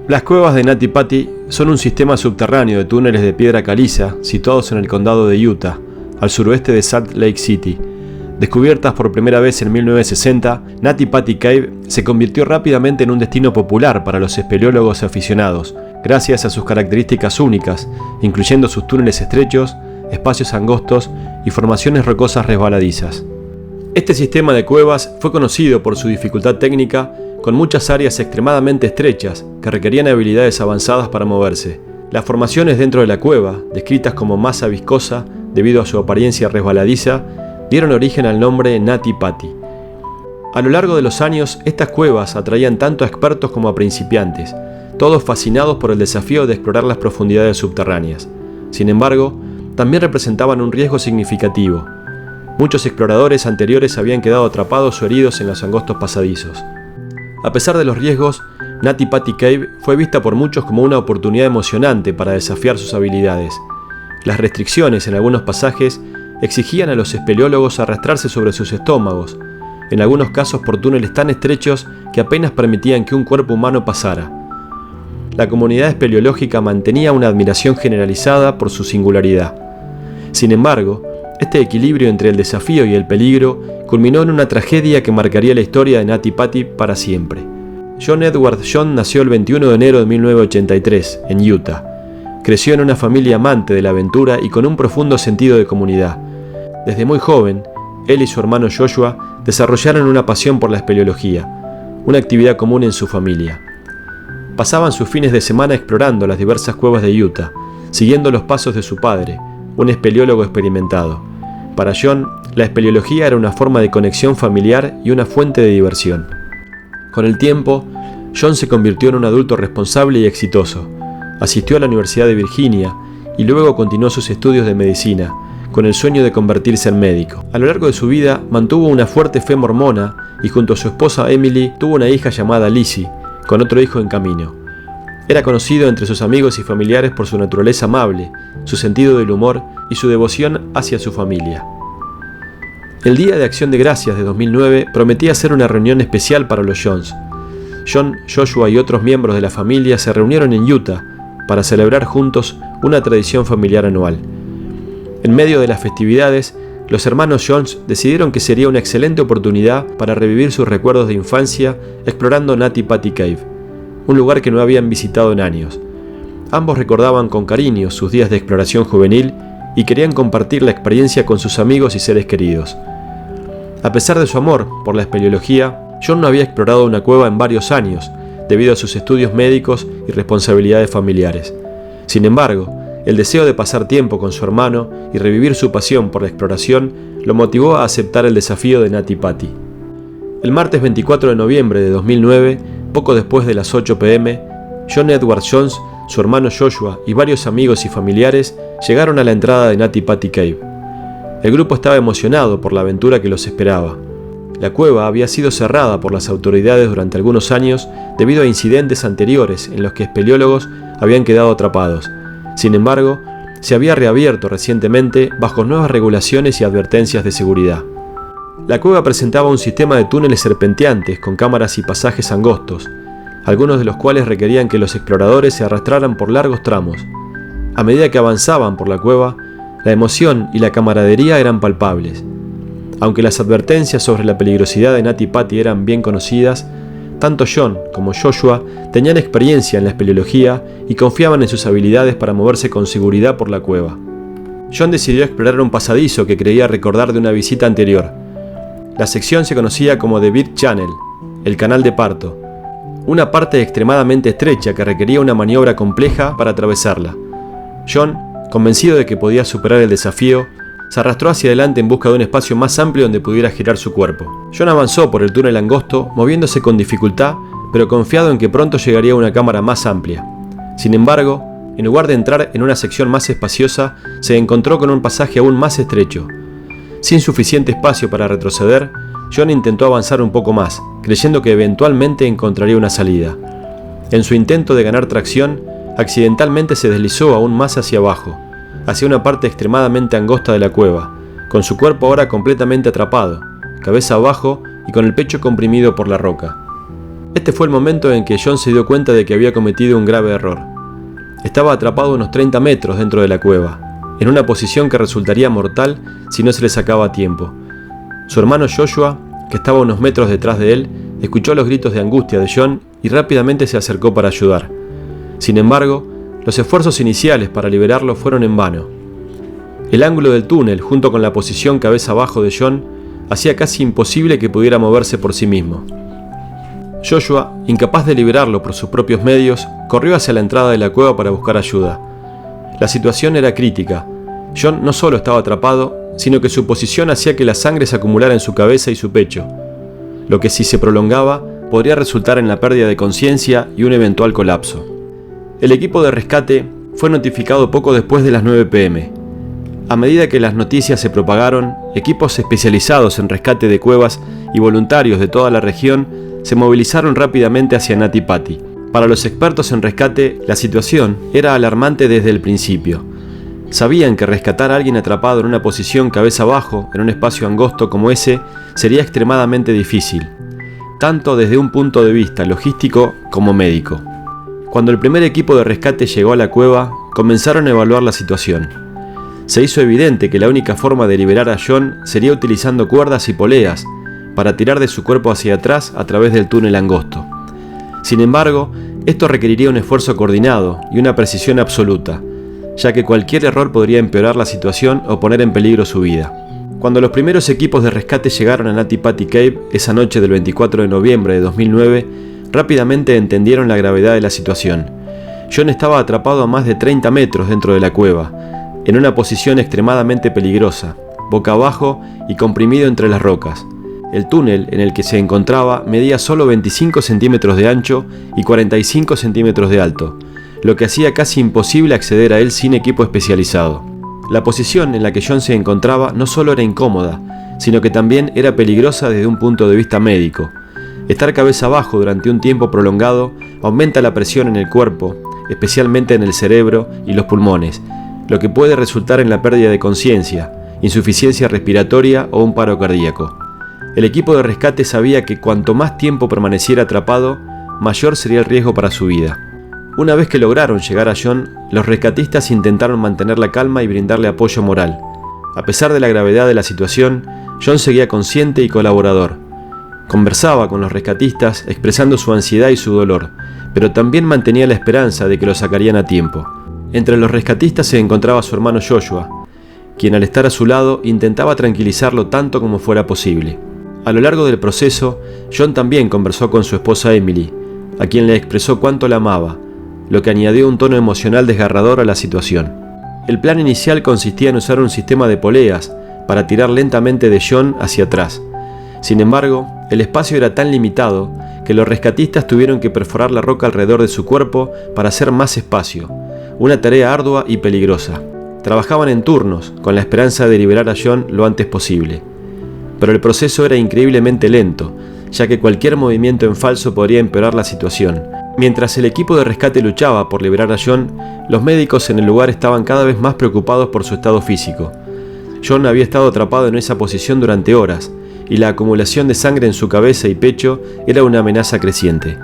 Las cuevas de Nati Patti son un sistema subterráneo de túneles de piedra caliza situados en el condado de Utah, al suroeste de Salt Lake City. Descubiertas por primera vez en 1960, Nati Patti Cave se convirtió rápidamente en un destino popular para los espeleólogos aficionados, gracias a sus características únicas, incluyendo sus túneles estrechos, espacios angostos y formaciones rocosas resbaladizas. Este sistema de cuevas fue conocido por su dificultad técnica, con muchas áreas extremadamente estrechas que requerían habilidades avanzadas para moverse. Las formaciones dentro de la cueva, descritas como masa viscosa debido a su apariencia resbaladiza, dieron origen al nombre Nati Patti. A lo largo de los años, estas cuevas atraían tanto a expertos como a principiantes, todos fascinados por el desafío de explorar las profundidades subterráneas. Sin embargo, también representaban un riesgo significativo. Muchos exploradores anteriores habían quedado atrapados o heridos en los angostos pasadizos. A pesar de los riesgos, Nati Patti Cave fue vista por muchos como una oportunidad emocionante para desafiar sus habilidades. Las restricciones en algunos pasajes exigían a los espeleólogos arrastrarse sobre sus estómagos, en algunos casos por túneles tan estrechos que apenas permitían que un cuerpo humano pasara. La comunidad espeleológica mantenía una admiración generalizada por su singularidad. Sin embargo, este equilibrio entre el desafío y el peligro culminó en una tragedia que marcaría la historia de Nati Patti para siempre. John Edward John nació el 21 de enero de 1983, en Utah. Creció en una familia amante de la aventura y con un profundo sentido de comunidad. Desde muy joven, él y su hermano Joshua desarrollaron una pasión por la espeleología, una actividad común en su familia. Pasaban sus fines de semana explorando las diversas cuevas de Utah, siguiendo los pasos de su padre, un espeleólogo experimentado. Para John, la espeleología era una forma de conexión familiar y una fuente de diversión. Con el tiempo, John se convirtió en un adulto responsable y exitoso. Asistió a la Universidad de Virginia y luego continuó sus estudios de medicina, con el sueño de convertirse en médico. A lo largo de su vida mantuvo una fuerte fe mormona y junto a su esposa Emily tuvo una hija llamada Lizzie, con otro hijo en camino. Era conocido entre sus amigos y familiares por su naturaleza amable, su sentido del humor y su devoción hacia su familia. El Día de Acción de Gracias de 2009 prometía ser una reunión especial para los Jones. John, Joshua y otros miembros de la familia se reunieron en Utah para celebrar juntos una tradición familiar anual. En medio de las festividades, los hermanos Jones decidieron que sería una excelente oportunidad para revivir sus recuerdos de infancia explorando Nati Patti Cave, un lugar que no habían visitado en años. Ambos recordaban con cariño sus días de exploración juvenil y querían compartir la experiencia con sus amigos y seres queridos. A pesar de su amor por la espeleología, John no había explorado una cueva en varios años, debido a sus estudios médicos y responsabilidades familiares. Sin embargo, el deseo de pasar tiempo con su hermano y revivir su pasión por la exploración lo motivó a aceptar el desafío de Nati Patti. El martes 24 de noviembre de 2009, poco después de las 8 p.m., John Edward Jones, su hermano Joshua y varios amigos y familiares llegaron a la entrada de Nati Patti Cave. El grupo estaba emocionado por la aventura que los esperaba. La cueva había sido cerrada por las autoridades durante algunos años debido a incidentes anteriores en los que espeleólogos habían quedado atrapados. Sin embargo, se había reabierto recientemente bajo nuevas regulaciones y advertencias de seguridad. La cueva presentaba un sistema de túneles serpenteantes con cámaras y pasajes angostos, algunos de los cuales requerían que los exploradores se arrastraran por largos tramos. A medida que avanzaban por la cueva, la emoción y la camaradería eran palpables. Aunque las advertencias sobre la peligrosidad de Nati Patti eran bien conocidas, tanto John como Joshua tenían experiencia en la espeleología y confiaban en sus habilidades para moverse con seguridad por la cueva. John decidió explorar un pasadizo que creía recordar de una visita anterior. La sección se conocía como The Birth Channel, el canal de parto, una parte extremadamente estrecha que requería una maniobra compleja para atravesarla. John, convencido de que podía superar el desafío, se arrastró hacia adelante en busca de un espacio más amplio donde pudiera girar su cuerpo. John avanzó por el túnel angosto, moviéndose con dificultad, pero confiado en que pronto llegaría a una cámara más amplia. Sin embargo, en lugar de entrar en una sección más espaciosa, se encontró con un pasaje aún más estrecho. Sin suficiente espacio para retroceder, John intentó avanzar un poco más, creyendo que eventualmente encontraría una salida. En su intento de ganar tracción, accidentalmente se deslizó aún más hacia abajo, hacia una parte extremadamente angosta de la cueva, con su cuerpo ahora completamente atrapado, cabeza abajo y con el pecho comprimido por la roca. Este fue el momento en que John se dio cuenta de que había cometido un grave error. Estaba atrapado a unos 30 metros dentro de la cueva, en una posición que resultaría mortal si no se le sacaba a tiempo. Su hermano Joshua, que estaba a unos metros detrás de él, escuchó los gritos de angustia de John y rápidamente se acercó para ayudar. Sin embargo, los esfuerzos iniciales para liberarlo fueron en vano. El ángulo del túnel, junto con la posición cabeza abajo de John, hacía casi imposible que pudiera moverse por sí mismo. Joshua, incapaz de liberarlo por sus propios medios, corrió hacia la entrada de la cueva para buscar ayuda. La situación era crítica. John no solo estaba atrapado, sino que su posición hacía que la sangre se acumulara en su cabeza y su pecho, lo que si se prolongaba podría resultar en la pérdida de conciencia y un eventual colapso. El equipo de rescate fue notificado poco después de las 9 p.m. A medida que las noticias se propagaron, equipos especializados en rescate de cuevas y voluntarios de toda la región se movilizaron rápidamente hacia Nati Pati. Para los expertos en rescate, la situación era alarmante desde el principio. Sabían que rescatar a alguien atrapado en una posición cabeza abajo, en un espacio angosto como ese, sería extremadamente difícil, tanto desde un punto de vista logístico como médico. Cuando el primer equipo de rescate llegó a la cueva, comenzaron a evaluar la situación. Se hizo evidente que la única forma de liberar a John sería utilizando cuerdas y poleas para tirar de su cuerpo hacia atrás a través del túnel angosto. Sin embargo, esto requeriría un esfuerzo coordinado y una precisión absoluta, ya que cualquier error podría empeorar la situación o poner en peligro su vida. Cuando los primeros equipos de rescate llegaron a Nati Pati Cave esa noche del 24 de noviembre de 2009, rápidamente entendieron la gravedad de la situación. John estaba atrapado a más de 30 metros dentro de la cueva, en una posición extremadamente peligrosa, boca abajo y comprimido entre las rocas. El túnel en el que se encontraba medía solo 25 centímetros de ancho y 45 centímetros de alto, lo que hacía casi imposible acceder a él sin equipo especializado. La posición en la que John se encontraba no solo era incómoda, sino que también era peligrosa desde un punto de vista médico. Estar cabeza abajo durante un tiempo prolongado aumenta la presión en el cuerpo, especialmente en el cerebro y los pulmones, lo que puede resultar en la pérdida de conciencia, insuficiencia respiratoria o un paro cardíaco. El equipo de rescate sabía que cuanto más tiempo permaneciera atrapado, mayor sería el riesgo para su vida. Una vez que lograron llegar a John, los rescatistas intentaron mantener la calma y brindarle apoyo moral. A pesar de la gravedad de la situación, John seguía consciente y colaborador. Conversaba con los rescatistas expresando su ansiedad y su dolor, pero también mantenía la esperanza de que lo sacarían a tiempo. Entre los rescatistas se encontraba su hermano Joshua, quien al estar a su lado intentaba tranquilizarlo tanto como fuera posible. A lo largo del proceso, John también conversó con su esposa Emily, a quien le expresó cuánto la amaba, lo que añadió un tono emocional desgarrador a la situación. El plan inicial consistía en usar un sistema de poleas para tirar lentamente de John hacia atrás. Sin embargo, el espacio era tan limitado que los rescatistas tuvieron que perforar la roca alrededor de su cuerpo para hacer más espacio, una tarea ardua y peligrosa. Trabajaban en turnos, con la esperanza de liberar a John lo antes posible. Pero el proceso era increíblemente lento, ya que cualquier movimiento en falso podría empeorar la situación. Mientras el equipo de rescate luchaba por liberar a John, los médicos en el lugar estaban cada vez más preocupados por su estado físico. John había estado atrapado en esa posición durante horas, y la acumulación de sangre en su cabeza y pecho era una amenaza creciente.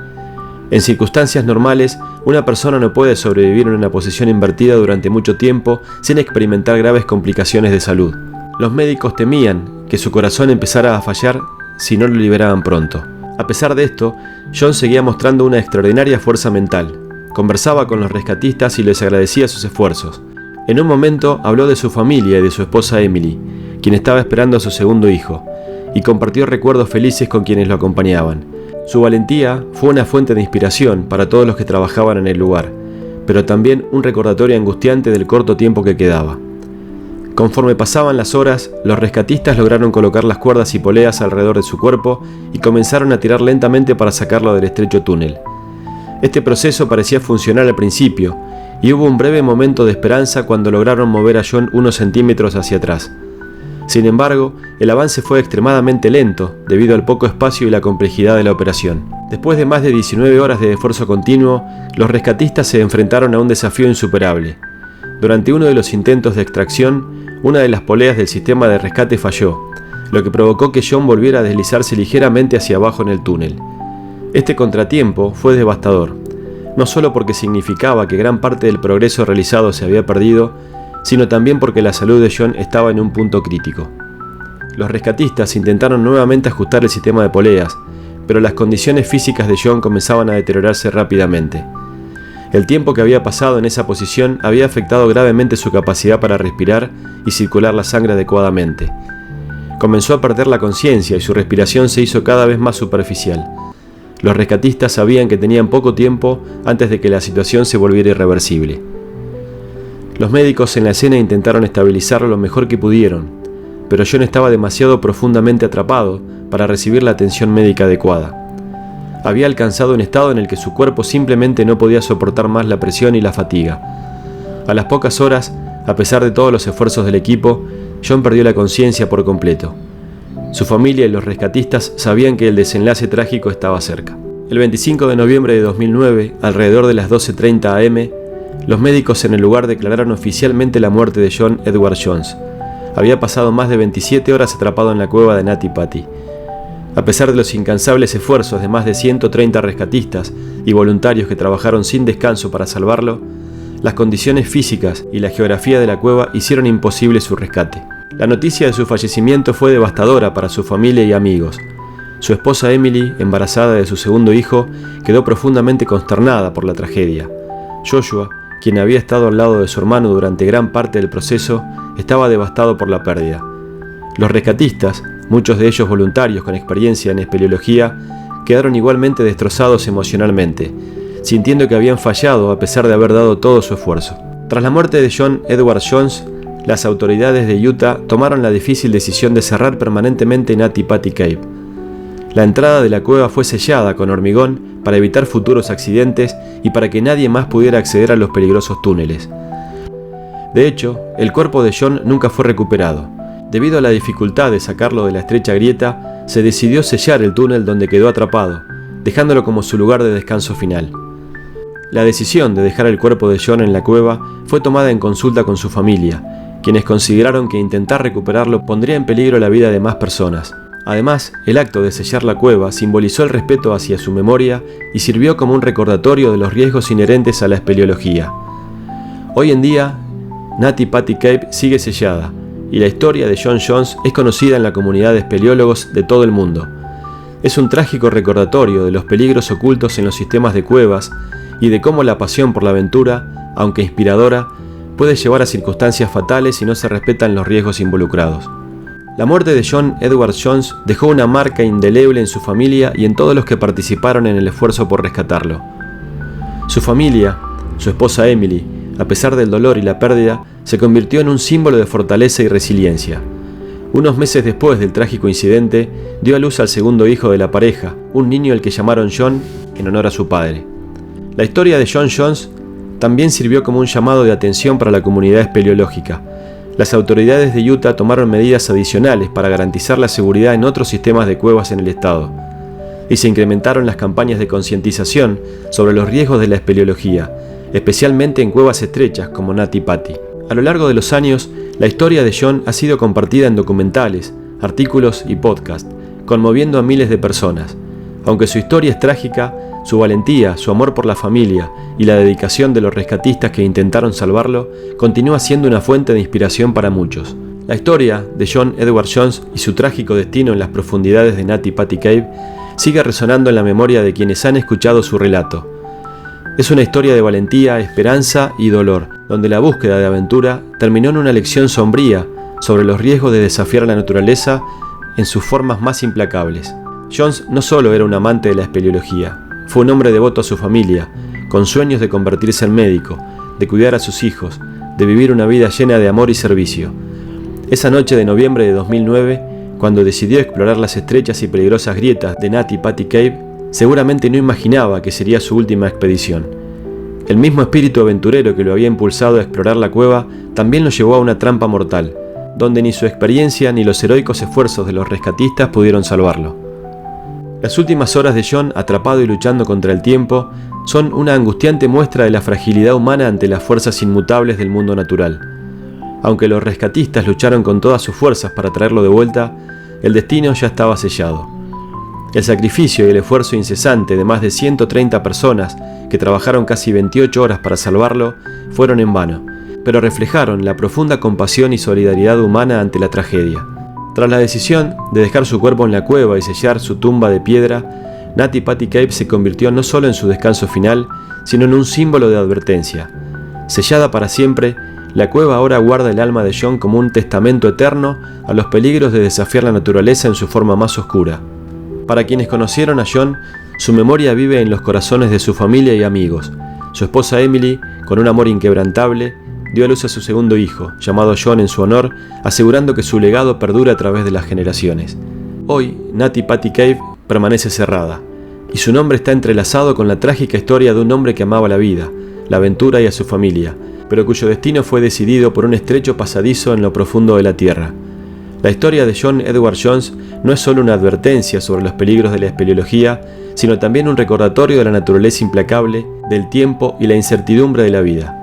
En circunstancias normales, una persona no puede sobrevivir en una posición invertida durante mucho tiempo sin experimentar graves complicaciones de salud. Los médicos temían que su corazón empezara a fallar si no lo liberaban pronto. A pesar de esto, John seguía mostrando una extraordinaria fuerza mental. Conversaba con los rescatistas y les agradecía sus esfuerzos. En un momento habló de su familia y de su esposa Emily, quien estaba esperando a su segundo hijo, y compartió recuerdos felices con quienes lo acompañaban. Su valentía fue una fuente de inspiración para todos los que trabajaban en el lugar, pero también un recordatorio angustiante del corto tiempo que quedaba. Conforme pasaban las horas, los rescatistas lograron colocar las cuerdas y poleas alrededor de su cuerpo y comenzaron a tirar lentamente para sacarlo del estrecho túnel. Este proceso parecía funcionar al principio, y hubo un breve momento de esperanza cuando lograron mover a John unos centímetros hacia atrás. Sin embargo, el avance fue extremadamente lento debido al poco espacio y la complejidad de la operación. Después de más de 19 horas de esfuerzo continuo, los rescatistas se enfrentaron a un desafío insuperable. Durante uno de los intentos de extracción, una de las poleas del sistema de rescate falló, lo que provocó que John volviera a deslizarse ligeramente hacia abajo en el túnel. Este contratiempo fue devastador, no solo porque significaba que gran parte del progreso realizado se había perdido, sino también porque la salud de John estaba en un punto crítico. Los rescatistas intentaron nuevamente ajustar el sistema de poleas, pero las condiciones físicas de John comenzaban a deteriorarse rápidamente. El tiempo que había pasado en esa posición había afectado gravemente su capacidad para respirar y circular la sangre adecuadamente. Comenzó a perder la conciencia y su respiración se hizo cada vez más superficial. Los rescatistas sabían que tenían poco tiempo antes de que la situación se volviera irreversible. Los médicos en la escena intentaron estabilizarlo lo mejor que pudieron, pero John estaba demasiado profundamente atrapado para recibir la atención médica adecuada. Había alcanzado un estado en el que su cuerpo simplemente no podía soportar más la presión y la fatiga. A las pocas horas, a pesar de todos los esfuerzos del equipo, John perdió la conciencia por completo. Su familia y los rescatistas sabían que el desenlace trágico estaba cerca. El 25 de noviembre de 2009, alrededor de las 12:30 am, los médicos en el lugar declararon oficialmente la muerte de John Edward Jones. Había pasado más de 27 horas atrapado en la cueva de Nati Patti. A pesar de los incansables esfuerzos de más de 130 rescatistas y voluntarios que trabajaron sin descanso para salvarlo, las condiciones físicas y la geografía de la cueva hicieron imposible su rescate. La noticia de su fallecimiento fue devastadora para su familia y amigos. Su esposa Emily, embarazada de su segundo hijo, quedó profundamente consternada por la tragedia. Joshua, quien había estado al lado de su hermano durante gran parte del proceso, estaba devastado por la pérdida. Los rescatistas, muchos de ellos voluntarios con experiencia en espeleología, quedaron igualmente destrozados emocionalmente, sintiendo que habían fallado a pesar de haber dado todo su esfuerzo. Tras la muerte de John Edward Jones, las autoridades de Utah tomaron la difícil decisión de cerrar permanentemente Nati Patti Cave. La entrada de la cueva fue sellada con hormigón para evitar futuros accidentes y para que nadie más pudiera acceder a los peligrosos túneles. De hecho, el cuerpo de John nunca fue recuperado. Debido a la dificultad de sacarlo de la estrecha grieta, se decidió sellar el túnel donde quedó atrapado, dejándolo como su lugar de descanso final. La decisión de dejar el cuerpo de John en la cueva fue tomada en consulta con su familia, quienes consideraron que intentar recuperarlo pondría en peligro la vida de más personas. Además, el acto de sellar la cueva simbolizó el respeto hacia su memoria y sirvió como un recordatorio de los riesgos inherentes a la espeleología. Hoy en día, Nati Patti Cave sigue sellada, y la historia de John Jones es conocida en la comunidad de espeleólogos de todo el mundo. Es un trágico recordatorio de los peligros ocultos en los sistemas de cuevas y de cómo la pasión por la aventura, aunque inspiradora, puede llevar a circunstancias fatales si no se respetan los riesgos involucrados. La muerte de John Edward Jones dejó una marca indeleble en su familia y en todos los que participaron en el esfuerzo por rescatarlo. Su familia, su esposa Emily, a pesar del dolor y la pérdida, se convirtió en un símbolo de fortaleza y resiliencia. Unos meses después del trágico incidente, dio a luz al segundo hijo de la pareja, un niño al que llamaron John en honor a su padre. La historia de John Jones también sirvió como un llamado de atención para la comunidad espeleológica. Las autoridades de Utah tomaron medidas adicionales para garantizar la seguridad en otros sistemas de cuevas en el estado, y se incrementaron las campañas de concientización sobre los riesgos de la espeleología, especialmente en cuevas estrechas como Nati Patti. A lo largo de los años, la historia de John ha sido compartida en documentales, artículos y podcasts, conmoviendo a miles de personas. Aunque su historia es trágica, su valentía, su amor por la familia y la dedicación de los rescatistas que intentaron salvarlo continúa siendo una fuente de inspiración para muchos. La historia de John Edward Jones y su trágico destino en las profundidades de Nati Patti Cave sigue resonando en la memoria de quienes han escuchado su relato. Es una historia de valentía, esperanza y dolor, donde la búsqueda de aventura terminó en una lección sombría sobre los riesgos de desafiar a la naturaleza en sus formas más implacables. Jones no solo era un amante de la espeleología, fue un hombre devoto a su familia, con sueños de convertirse en médico, de cuidar a sus hijos, de vivir una vida llena de amor y servicio. Esa noche de noviembre de 2009, cuando decidió explorar las estrechas y peligrosas grietas de Nati Patti Cave, seguramente no imaginaba que sería su última expedición. El mismo espíritu aventurero que lo había impulsado a explorar la cueva también lo llevó a una trampa mortal, donde ni su experiencia ni los heroicos esfuerzos de los rescatistas pudieron salvarlo. Las últimas horas de John, atrapado y luchando contra el tiempo, son una angustiante muestra de la fragilidad humana ante las fuerzas inmutables del mundo natural. Aunque los rescatistas lucharon con todas sus fuerzas para traerlo de vuelta, el destino ya estaba sellado. El sacrificio y el esfuerzo incesante de más de 130 personas que trabajaron casi 28 horas para salvarlo fueron en vano, pero reflejaron la profunda compasión y solidaridad humana ante la tragedia. Tras la decisión de dejar su cuerpo en la cueva y sellar su tumba de piedra, Natty Patty Cave se convirtió no solo en su descanso final, sino en un símbolo de advertencia. Sellada para siempre, la cueva ahora guarda el alma de John como un testamento eterno a los peligros de desafiar la naturaleza en su forma más oscura. Para quienes conocieron a John, su memoria vive en los corazones de su familia y amigos. Su esposa Emily, con un amor inquebrantable, dio a luz a su segundo hijo, llamado John en su honor, asegurando que su legado perdura a través de las generaciones. Hoy, Natty Patty Cave permanece cerrada, y su nombre está entrelazado con la trágica historia de un hombre que amaba la vida, la aventura y a su familia, pero cuyo destino fue decidido por un estrecho pasadizo en lo profundo de la tierra. La historia de John Edward Jones no es solo una advertencia sobre los peligros de la espeleología, sino también un recordatorio de la naturaleza implacable, del tiempo y la incertidumbre de la vida.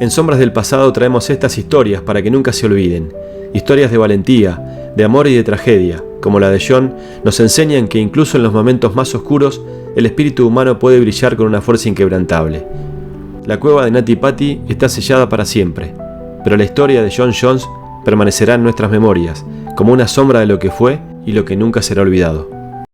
En Sombras del Pasado traemos estas historias para que nunca se olviden. Historias de valentía, de amor y de tragedia, como la de John, nos enseñan que incluso en los momentos más oscuros, el espíritu humano puede brillar con una fuerza inquebrantable. La cueva de Natty Patty está sellada para siempre, pero la historia de John Jones permanecerá en nuestras memorias, como una sombra de lo que fue y lo que nunca será olvidado.